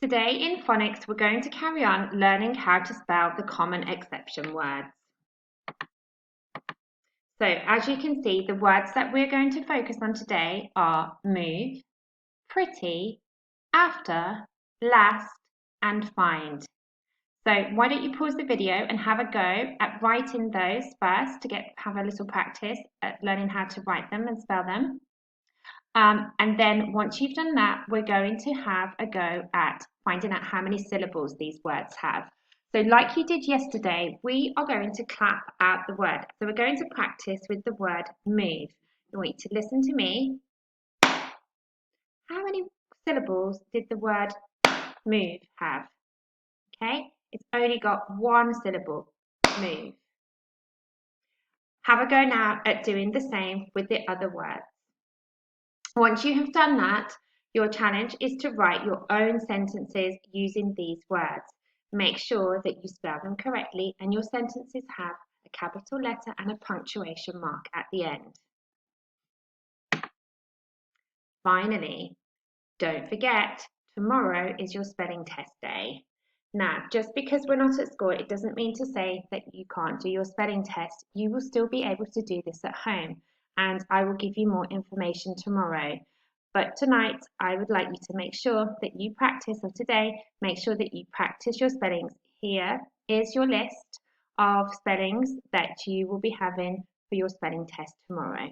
Today in phonics, we're going to carry on learning how to spell the common exception words. So as you can see, the words that we're going to focus on today are move, pretty, after, last, and find. So why don't you pause the video and have a go at writing those first to have a little practice at learning how to write them and spell them. And then once you've done that, we're going to have a go at finding out how many syllables these words have. So like you did yesterday, we are going to clap out the word. So we're going to practice with the word move. I want you to listen to me. How many syllables did the word move have? Okay, it's only got one syllable, move. Have a go now at doing the same with the other words. Once you have done that, your challenge is to write your own sentences using these words. Make sure that you spell them correctly and your sentences have a capital letter and a punctuation mark at the end. Finally, don't forget, tomorrow is your spelling test day. Now, just because we're not at school, it doesn't mean to say that you can't do your spelling test. You will still be able to do this at home, and I will give you more information tomorrow. But tonight, I would like you to make sure that you practice, or today, make sure that you practice your spellings. Here is your list of spellings that you will be having for your spelling test tomorrow.